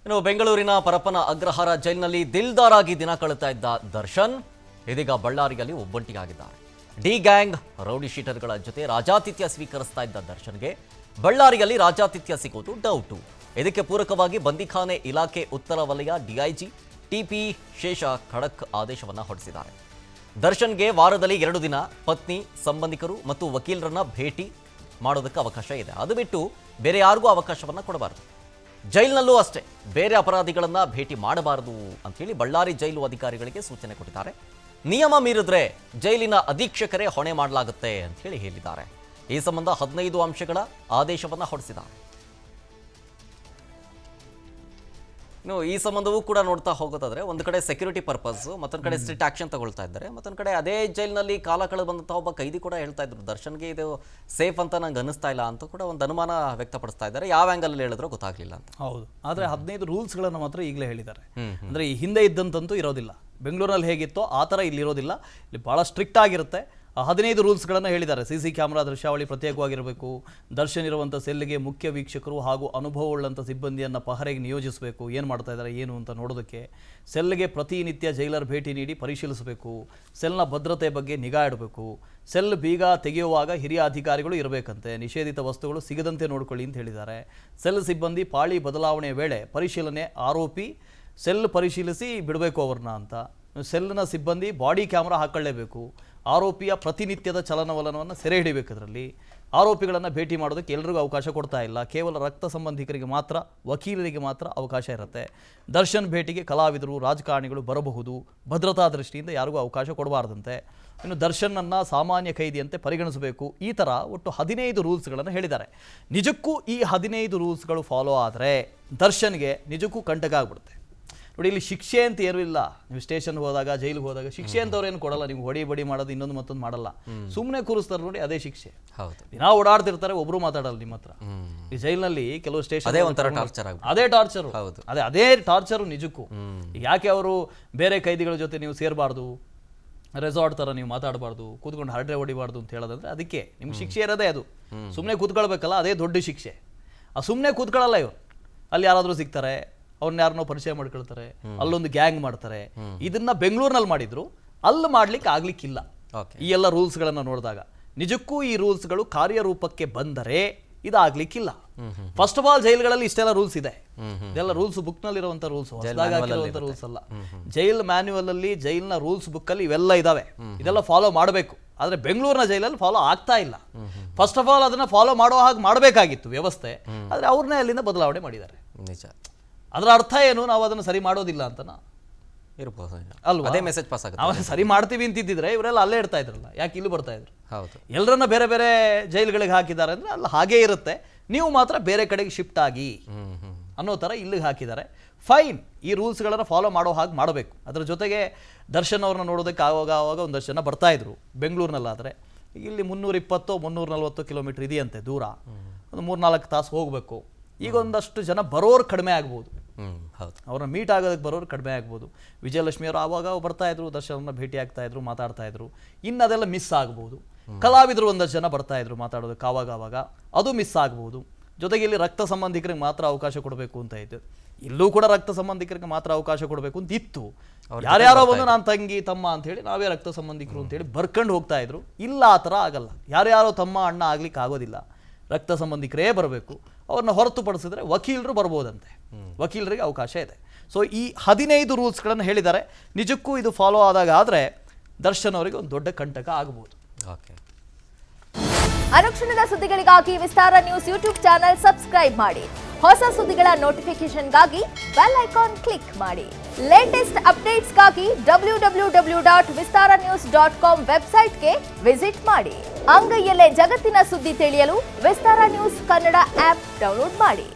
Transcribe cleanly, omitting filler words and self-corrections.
ಇನ್ನು ಬೆಂಗಳೂರಿನ ಪರಪ್ಪನ ಅಗ್ರಹಾರ ಜೈಲಿನಲ್ಲಿ ದಿಲ್ದಾರ್ ಆಗಿ ದಿನ ಕಳೆತಾ ಇದ್ದ ದರ್ಶನ್ ಇದೀಗ ಬಳ್ಳಾರಿಯಲ್ಲಿ ಒಬ್ಬಂಟಿಯಾಗಿದ್ದಾರೆ. ಡಿ ಗ್ಯಾಂಗ್ ರೌಡಿ ಶೀಟರ್ಗಳ ಜೊತೆ ರಾಜಾತಿಥ್ಯ ಸ್ವೀಕರಿಸ್ತಾ ಇದ್ದ ದರ್ಶನ್ಗೆ ಬಳ್ಳಾರಿಯಲ್ಲಿ ರಾಜಾತಿಥ್ಯ ಸಿಗೋದು ಡೌಟು. ಇದಕ್ಕೆ ಪೂರಕವಾಗಿ ಬಂದಿಖಾನೆ ಇಲಾಖೆ ಉತ್ತರ ವಲಯ ಡಿಐಜಿ ಟಿಪಿ ಶೇಷ ಖಡಕ್ ಆದೇಶವನ್ನ ಹೊರಡಿಸಿದ್ದಾರೆ. ದರ್ಶನ್ಗೆ ವಾರದಲ್ಲಿ 2 ದಿನ ಪತ್ನಿ, ಸಂಬಂಧಿಕರು ಮತ್ತು ವಕೀಲರನ್ನ ಭೇಟಿ ಮಾಡೋದಕ್ಕೆ ಅವಕಾಶ ಇದೆ. ಅದು ಬಿಟ್ಟು ಬೇರೆ ಯಾರಿಗೂ ಅವಕಾಶವನ್ನ ಕೊಡಬಾರದು. ಜೈಲಿನಲ್ಲೂ ಅಷ್ಟೇ ಬೇರೆ ಅಪರಾಧಿಗಳನ್ನ ಭೇಟಿ ಮಾಡಬಾರದು ಅಂತೇಳಿ ಬಳ್ಳಾರಿ ಜೈಲು ಅಧಿಕಾರಿಗಳಿಗೆ ಸೂಚನೆ ಕೊಟ್ಟಿದ್ದಾರೆ. ನಿಯಮ ಮೀರಿದ್ರೆ ಜೈಲಿನ ಅಧೀಕ್ಷಕರೇ ಹೊಣೆ ಮಾಡಲಾಗುತ್ತೆ ಅಂತ ಹೇಳಿದ್ದಾರೆ. ಈ ಸಂಬಂಧ 15 ಅಂಶಗಳ ಆದೇಶವನ್ನ ಹೊರಡಿಸಿದ್ದಾರೆ. ಇನ್ನು ಈ ಸಂಬಂಧವೂ ಕೂಡ ನೋಡ್ತಾ ಹೋಗೋದಾದ್ರೆ ಒಂದು ಕಡೆ ಸೆಕ್ಯೂರಿಟಿ ಪರ್ಪಸ್, ಮತ್ತೊಂದು ಕಡೆ ಸ್ಟ್ರಿಕ್ಟ್ ಆಕ್ಷನ್ ತಗೊಳ್ತಾ ಇದ್ದಾರೆ. ಮತ್ತೊಂದು ಕಡೆ ಅದೇ ಜೈಲಿನಲ್ಲಿ ಕಾಲ ಕಳೆದು ಬಂದಂತಹ ಒಬ್ಬ ಕೈದಿ ಕೂಡ ಹೇಳ್ತಾ ಇದ್ರು, ದರ್ಶನ್ಗೆ ಇದು ಸೇಫ್ ಅಂತ ನಂಗೆ ಅನಿಸ್ತಾ ಇಲ್ಲ ಅಂತ ಕೂಡ ಒಂದು ಅನುಮಾನ ವ್ಯಕ್ತಪಡಿಸ್ತಾ ಇದ್ದಾರೆ. ಯಾವ ಆಂಗಲ್ ಹೇಳಿದ್ರೂ ಗೊತ್ತಾಗ್ಲಿಲ್ಲ ಅಂತ. ಹೌದು, ಆದ್ರೆ 15 ರೂಲ್ಸ್ಗಳನ್ನು ಮಾತ್ರ ಈಗಲೇ ಹೇಳಿದ್ದಾರೆ. ಅಂದ್ರೆ ಈ ಹಿಂದೆ ಇದ್ದಂತಂತೂ ಇರೋದಿಲ್ಲ. ಬೆಂಗಳೂರಲ್ಲಿ ಹೇಗಿತ್ತೋ ಆ ಥರ ಇಲ್ಲಿ ಇರೋದಿಲ್ಲ. ಇಲ್ಲಿ ಭಾಳ ಸ್ಟ್ರಿಕ್ಟ್ ಆಗಿರುತ್ತೆ. 15 ರೂಲ್ಸ್ಗಳನ್ನು ಹೇಳಿದ್ದಾರೆ. CC ಕ್ಯಾಮ್ರಾ ದೃಶ್ಯಾವಳಿ ಪ್ರತ್ಯೇಕವಾಗಿರಬೇಕು. ದರ್ಶನ್ ಇರುವಂಥ ಸೆಲ್ಗೆ ಮುಖ್ಯ ವೀಕ್ಷಕರು ಹಾಗೂ ಅನುಭವವುಳ್ಳಂಥ ಸಿಬ್ಬಂದಿಯನ್ನು ಪಹರೆಗೆ ನಿಯೋಜಿಸಬೇಕು. ಏನು ಮಾಡ್ತಾ ಇದ್ದಾರೆ ಏನು ಅಂತ ನೋಡೋದಕ್ಕೆ. ಸೆಲ್ಗೆ ಪ್ರತಿನಿತ್ಯ ಜೈಲರ್ ಭೇಟಿ ನೀಡಿ ಪರಿಶೀಲಿಸಬೇಕು. ಸೆಲ್ನ ಭದ್ರತೆ ಬಗ್ಗೆ ನಿಗಾ ಇಡಬೇಕು. ಸೆಲ್ ಬೀಗ ತೆಗೆಯುವಾಗ ಹಿರಿಯ ಅಧಿಕಾರಿಗಳು ಇರಬೇಕಂತೆ. ನಿಷೇಧಿತ ವಸ್ತುಗಳು ಸಿಗದಂತೆ ನೋಡ್ಕೊಳ್ಳಿ ಅಂತ ಹೇಳಿದ್ದಾರೆ. ಸೆಲ್ ಸಿಬ್ಬಂದಿ ಪಾಳಿ ಬದಲಾವಣೆ ವೇಳೆ ಪರಿಶೀಲನೆ, ಆರೋಪಿ ಸೆಲ್ ಪರಿಶೀಲಿಸಿ ಬಿಡಬೇಕು ಅವ್ರನ್ನ ಅಂತ. ಸೆಲ್ನ ಸಿಬ್ಬಂದಿ ಬಾಡಿ ಕ್ಯಾಮ್ರಾ ಹಾಕೊಳ್ಳೇಬೇಕು. ಆರೋಪಿಯ ಪ್ರತಿನಿತ್ಯದ ಚಲನವಲನವನ್ನು ಸೆರೆ ಹಿಡಿಬೇಕು. ಅದರಲ್ಲಿ ಆರೋಪಿಗಳನ್ನು ಭೇಟಿ ಮಾಡೋದಕ್ಕೆ ಎಲ್ರಿಗೂ ಅವಕಾಶ ಕೊಡ್ತಾ ಇಲ್ಲ. ಕೇವಲ ರಕ್ತ ಸಂಬಂಧಿಕರಿಗೆ ಮಾತ್ರ, ವಕೀಲರಿಗೆ ಮಾತ್ರ ಅವಕಾಶ ಇರುತ್ತೆ. ದರ್ಶನ್ ಭೇಟಿಗೆ ಕಲಾವಿದರು, ರಾಜಕಾರಣಿಗಳು ಬರಬಹುದು. ಭದ್ರತಾ ದೃಷ್ಟಿಯಿಂದ ಯಾರಿಗೂ ಅವಕಾಶ ಕೊಡಬಾರ್ದಂತೆ. ಇನ್ನು ದರ್ಶನ್ನನ್ನು ಸಾಮಾನ್ಯ ಕೈದಿಯಂತೆ ಪರಿಗಣಿಸಬೇಕು. ಈ ಥರ ಒಟ್ಟು 15 ರೂಲ್ಸ್ಗಳನ್ನು ಹೇಳಿದ್ದಾರೆ. ನಿಜಕ್ಕೂ ಈ 15 ರೂಲ್ಸ್ಗಳು ಫಾಲೋ ಆದರೆ ದರ್ಶನ್ಗೆ ನಿಜಕ್ಕೂ ಕಂಟಕ ಆಗ್ಬಿಡುತ್ತೆ. ನೋಡಿ, ಇಲ್ಲಿ ಶಿಕ್ಷೆ ಅಂತ ಏನೂ ಇಲ್ಲ. ನೀವು ಸ್ಟೇಷನ್ಗೆ ಹೋದಾಗ, ಜೈಲಿಗೆ ಹೋದಾಗ ಶಿಕ್ಷೆ ಅಂತವ್ರು ಏನು ಕೊಡಲ್ಲ. ನೀವು ಹೊಡಿ ಬಡಿ ಮಾಡೋದು ಇನ್ನೊಂದು ಮತ್ತೊಂದು ಮಾಡಲ್ಲ. ಸುಮ್ಮನೆ ಕೂರಿಸ್ತಾರೆ ನೋಡಿ, ಅದೇ ಶಿಕ್ಷೆ. ದಿನ ಓಡಾಡ್ತಿರ್ತಾರೆ, ಒಬ್ರು ಮಾತಾಡಲ್ಲ ನಿಮ್ಮ ಹತ್ರ. ಈ ಜೈಲಿನಲ್ಲಿ ಕೆಲವು ಸ್ಟೇಷನ್ ಅದೇ ಟಾರ್ಚರ್, ಅದೇ ಟಾರ್ಚರು ನಿಜಕ್ಕೂ. ಯಾಕೆ ಅವರು ಬೇರೆ ಕೈದಿಗಳ ಜೊತೆ ನೀವು ಸೇರಬಾರ್ದು, ರೆಸಾರ್ಟ್ ಥರ ನೀವು ಮಾತಾಡಬಾರ್ದು, ಕೂತ್ಕೊಂಡು ಹರಡ್ರೆ ಹೊಡಿಬಾರ್ದು ಅಂತ ಹೇಳೋದಂದ್ರೆ ಅದಕ್ಕೆ ನಿಮ್ಗೆ ಶಿಕ್ಷೆ ಇರೋದೇ ಅದು. ಸುಮ್ಮನೆ ಕೂತ್ಕೊಳ್ಬೇಕಲ್ಲ, ಅದೇ ದೊಡ್ಡ ಶಿಕ್ಷೆ. ಆ ಸುಮ್ಮನೆ ಕೂತ್ಕೊಳ್ಳಲ್ಲ ಇವರು. ಅಲ್ಲಿ ಯಾರಾದರೂ ಸಿಗ್ತಾರೆ, ಅವ್ರನ್ನ ಯಾರನ್ನೋ ಪರಿಚಯ ಮಾಡ್ಕೊಳ್ತಾರೆ, ಅಲ್ಲೊಂದು ಗ್ಯಾಂಗ್ ಮಾಡ್ತಾರೆ. ಇದನ್ನ ಬೆಂಗಳೂರಿನಲ್ಲಿ ಮಾಡಿದ್ರು, ಅಲ್ಲಿ ಮಾಡ್ಲಿಕ್ಕೆ ಆಗ್ಲಿಕ್ಕಿಲ್ಲ. ಈ ಎಲ್ಲ ರೂಲ್ಸ್ಗಳನ್ನು ನೋಡಿದಾಗ ನಿಜಕ್ಕೂ ಈ ರೂಲ್ಸ್ಗಳು ಕಾರ್ಯರೂಪಕ್ಕೆ ಬಂದರೆ ಇದಾಗ್ಲಿಕ್ಕಿಲ್ಲ. ಫಸ್ಟ್ ಆಫ್ ಆಲ್ ಜೈಲ್ಗಳಲ್ಲಿ ಇಷ್ಟೆಲ್ಲ ರೂಲ್ಸ್ ಇದೆ. ಇದೆಲ್ಲ ರೂಲ್ಸ್ ಬುಕ್ ನಲ್ಲಿ ಇರುವಂತ ರೂಲ್ಸ್, ಹೊಸದಾಗಿರುವಂತ ರೂಲ್ಸ್ ಅಲ್ಲ. ಜೈಲ್ ಮ್ಯಾನ್ಯುವಲ್ ಅಲ್ಲಿ, ಜೈಲ್ನ ರೂಲ್ಸ್ ಬುಕ್ ಅಲ್ಲಿ ಇವೆಲ್ಲ ಇದಾವೆ. ಇದೆಲ್ಲ ಫಾಲೋ ಮಾಡಬೇಕು. ಆದ್ರೆ ಬೆಂಗಳೂರಿನ ಜೈಲಲ್ಲಿ ಫಾಲೋ ಆಗ್ತಾ ಇಲ್ಲ. ಫಸ್ಟ್ ಆಫ್ ಆಲ್ ಅದನ್ನ ಫಾಲೋ ಮಾಡೋ ಹಾಗೆ ಮಾಡಬೇಕಾಗಿತ್ತು ವ್ಯವಸ್ಥೆ. ಆದ್ರೆ ಅವ್ರನ್ನೇ ಅಲ್ಲಿಂದ ಬದಲಾವಣೆ ಮಾಡಿದ್ದಾರೆ. ನಿಜ. ಅದರ ಅರ್ಥ ಏನು? ನಾವು ಅದನ್ನು ಸರಿ ಮಾಡೋದಿಲ್ಲ ಅಂತನಾ? ಇರ್ಬೋದು ಅಲ್ವಾ? ಅದೇ ಮೆಸೇಜ್ ಪಾಸ್ ಆಗುತ್ತೆ. ನಾವು ಸರಿ ಮಾಡ್ತೀವಿ ಅಂತಿದ್ದಿದ್ರೆ ಇವರೆಲ್ಲ ಅಲ್ಲೇ ಇರ್ತಾ ಇದ್ರಲ್ಲ, ಯಾಕೆ ಇಲ್ಲಿ ಬರ್ತಾ ಇದ್ರು? ಹೌದು. ಎಲ್ಲರನ್ನ ಬೇರೆ ಬೇರೆ ಜೈಲ್ಗಳಿಗೆ ಹಾಕಿದ್ದಾರೆ ಅಂದ್ರೆ ಅಲ್ಲಿ ಹಾಗೇ ಇರುತ್ತೆ. ನೀವು ಮಾತ್ರ ಬೇರೆ ಕಡೆಗೆ ಶಿಫ್ಟ್ ಆಗಿ ಅನ್ನೋ ಥರ ಇಲ್ಲಿಗೆ ಹಾಕಿದ್ದಾರೆ. ಫೈನ್, ಈ ರೂಲ್ಸ್ಗಳನ್ನು ಫಾಲೋ ಮಾಡೋ ಹಾಗೆ ಮಾಡಬೇಕು. ಅದ್ರ ಜೊತೆಗೆ ದರ್ಶನ್ ಅವ್ರನ್ನ ನೋಡೋದಕ್ಕೆ ಆವಾಗ ಒಂದಷ್ಟು ಜನ ಬರ್ತಾ ಇದ್ರು. ಬೆಂಗಳೂರಿನಲ್ಲಾದರೆ ಇಲ್ಲಿ 320-340 ಕಿಲೋಮೀಟರ್ ಇದೆಯಂತೆ ದೂರ. ಒಂದು 3-4 ತಾಸು ಹೋಗಬೇಕು. ಈಗ ಒಂದಷ್ಟು ಜನ ಬರೋರು ಕಡಿಮೆ ಆಗ್ಬೋದು. ಅವ್ರನ್ನ ಮೀಟ್ ಆಗೋದಕ್ಕೆ ಬರೋರು ಕಡಿಮೆ ಆಗ್ಬೋದು. ವಿಜಯಲಕ್ಷ್ಮಿ ಅವರು ಆವಾಗ ಬರ್ತಾ ಇದ್ರು, ದರ್ಶನನ್ನ ಭೇಟಿ ಆಗ್ತಾ ಇದ್ರು, ಮಾತಾಡ್ತಾ ಇದ್ರು. ಇನ್ನು ಅದೆಲ್ಲ ಮಿಸ್ ಆಗ್ಬೋದು. ಕಲಾವಿದರು ಒಂದಷ್ಟು ಜನ ಬರ್ತಾ ಇದ್ರು ಮಾತಾಡೋದಕ್ಕೆ, ಆವಾಗ ಅದು ಮಿಸ್ ಆಗ್ಬೋದು. ಜೊತೆಗೆ ಇಲ್ಲಿ ರಕ್ತ ಸಂಬಂಧಿಕರಿಗೆ ಮಾತ್ರ ಅವಕಾಶ ಕೊಡಬೇಕು ಅಂತ ಇತ್ತು. ಇಲ್ಲೂ ಕೂಡ ರಕ್ತ ಸಂಬಂಧಿಕರಿಗೆ ಮಾತ್ರ ಅವಕಾಶ ಕೊಡಬೇಕು ಅಂತ ಇತ್ತು. ಯಾರ್ಯಾರೋ ಬಂದು ನಾನು ತಂಗಿ ತಮ್ಮ ಅಂತ ಹೇಳಿ ನಾವೇ ರಕ್ತ ಸಂಬಂಧಿಕರು ಅಂತ ಹೇಳಿ ಬರ್ಕೊಂಡು ಹೋಗ್ತಾ ಇದ್ರು. ಇಲ್ಲ, ಆ ಥರ ಆಗಲ್ಲ. ಯಾರ್ಯಾರೋ ತಮ್ಮ ಅಣ್ಣ ಆಗ್ಲಿಕ್ಕೆ ಆಗೋದಿಲ್ಲ. ರಕ್ತ ಸಂಬಂಧಿಕರೇ ಬರಬೇಕು. ಅವ್ರನ್ನ ಹೊರತುಪಡಿಸಿದ್ರೆ ವಕೀಲರು ಬರ್ಬೋದಂತೆ. ವಕೀಲರಿಗೆ ಅವಕಾಶ ಇದೆ. ಸೊ ಈ 15 ರೂಲ್ಸ್ಗಳನ್ನು ಹೇಳಿದ್ದಾರೆ. ನಿಜಕ್ಕೂ ಇದು ಫಾಲೋ ಆದಾಗ ಆದರೆ ದರ್ಶನ್ ಅವರಿಗೆ ಒಂದು ದೊಡ್ಡ ಕಂಟಕ ಆಗಬಹುದು. ಅನುಕ್ಷಣದ ಸುದ್ದಿಗಳಿಗಾಗಿ ವಿಸ್ತಾರ ನ್ಯೂಸ್ ಯೂಟ್ಯೂಬ್ ಚಾನೆಲ್ ಸಬ್ಸ್ಕ್ರೈಬ್ ಮಾಡಿ. ಹೊಸ ಸುದ್ದಿಗಳ ನೋಟಿಫಿಕೇಶನ್ಗಾಗಿ ಬೆಲ್ ಐಕಾನ್ ಕ್ಲಿಕ್ ಮಾಡಿ. ಲೇಟೆಸ್ಟ್ ಅಪ್ಡೇಟ್ಸ್ಗಾಗಿ www.vistaranews.com ವೆಬ್ಸೈಟ್ಗೆ ವಿಸಿಟ್ ಮಾಡಿ. ಅಂಗೈಯಲ್ಲೇ ಜಗತ್ತಿನ ಸುದ್ದಿ ತಿಳಿಯಲು ವಿಸ್ತಾರ ನ್ಯೂಸ್ ಕನ್ನಡ ಆಪ್ ಡೌನ್ಲೋಡ್ ಮಾಡಿ.